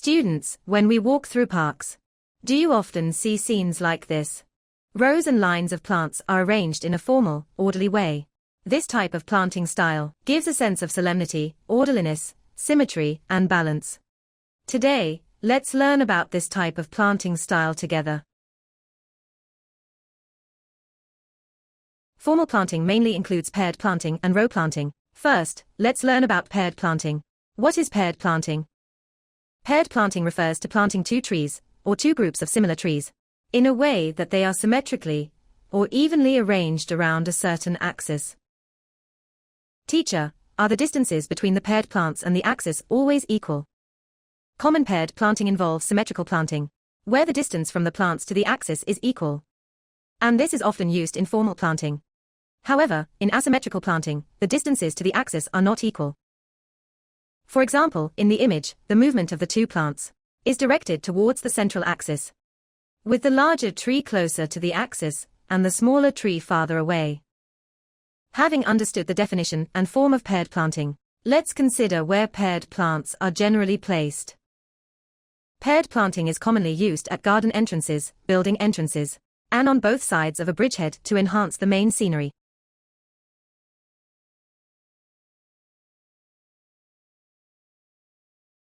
Students, when we walk through parks, do you often see scenes like this? Rows and lines of plants are arranged in a formal, orderly way. This type of planting style gives a sense of solemnity, orderliness, symmetry, and balance. Today, let's learn about this type of planting style together. Formal planting mainly includes paired planting and row planting. First, let's learn about paired planting. What is paired planting? Paired planting refers to planting two trees, or two groups of similar trees, in a way that they are symmetrically or evenly arranged around a certain axis. Teacher, are the distances between the paired plants and the axis always equal? Common paired planting involves symmetrical planting, where the distance from the plants to the axis is equal. And this is often used in formal planting. However, in asymmetrical planting, the distances to the axis are not equal. For example, in the image, the movement of the two plants is directed towards the central axis, with the larger tree closer to the axis and the smaller tree farther away. Having understood the definition and form of paired planting, let's consider where paired plants are generally placed. Paired planting is commonly used at garden entrances, building entrances, and on both sides of a bridgehead to enhance the main scenery.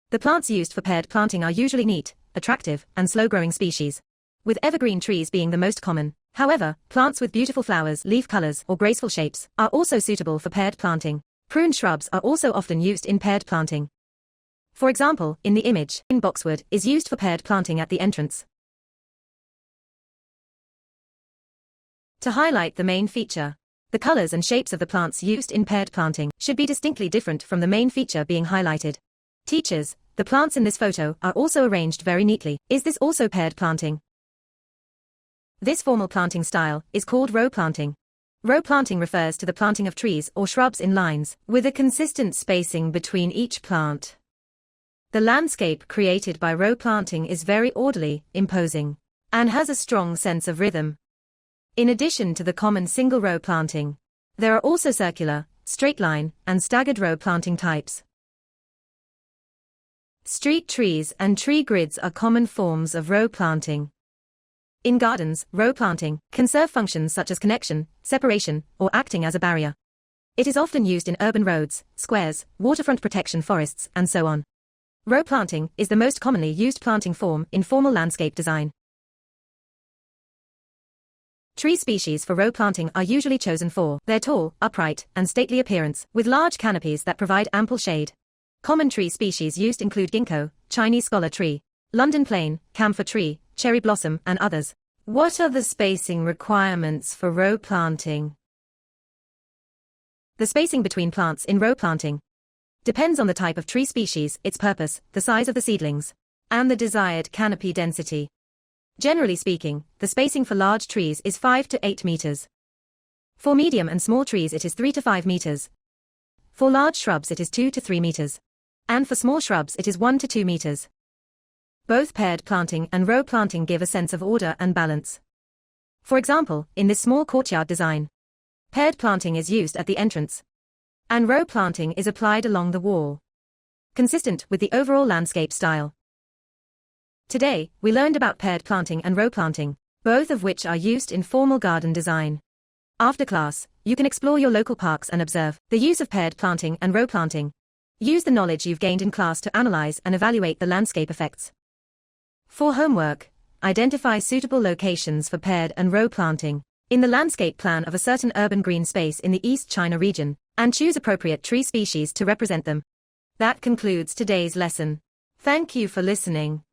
The plants used for paired planting are usually neat, attractive, and slow-growing species, with evergreen trees being the most common. However, plants with beautiful flowers, leaf colors, or graceful shapes are also suitable for paired planting. Prune shrubs are also often used in paired planting. For example, in the image, boxwood is used for paired planting at the entrance. To highlight the main feature, the colors and shapes of the plants used in paired planting should be distinctly different from the main feature being highlighted. Teachers, the plants in this photo are also arranged very neatly. Is this also paired planting? This formal planting style is called row planting. Row planting refers to the planting of trees or shrubs in lines, with a consistent spacing between each plant. The landscape created by row planting is very orderly, imposing, and has a strong sense of rhythm. In addition to the common single row planting, there are also circular, straight line, and staggered row planting types. Street trees and tree grids are common forms of row planting. In gardens, row planting can serve functions such as connection, separation, or acting as a barrier. It is often used in urban roads, squares, waterfront protection forests, and so on. Row planting is the most commonly used planting form in formal landscape design. Tree species for row planting are usually chosen for their tall, upright, and stately appearance, with large canopies that provide ample shade. Common tree species used include ginkgo, Chinese scholar tree, London plane, camphor tree, cherry blossom, and others. What are the spacing requirements for row planting? The spacing between plants in row planting depends on the type of tree species, its purpose, the size of the seedlings, and the desired canopy density. Generally speaking, the spacing for large trees is 5 to 8 meters. For medium and small trees it is 3 to 5 meters. For large shrubs it is 2 to 3 meters. And for small shrubs it is 1 to 2 meters. Both paired planting and row planting give a sense of order and balance. For example, in this small courtyard design, paired planting is used at the entrance, and row planting is applied along the wall, consistent with the overall landscape style. Today, we learned about paired planting and row planting, both of which are used in formal garden design. After class, you can explore your local parks and observe the use of paired planting and row planting. Use the knowledge you've gained in class to analyze and evaluate the landscape effects. For homework, identify suitable locations for paired and row planting in the landscape plan of a certain urban green space in the East China region, and choose appropriate tree species to represent them. That concludes today's lesson. Thank you for listening.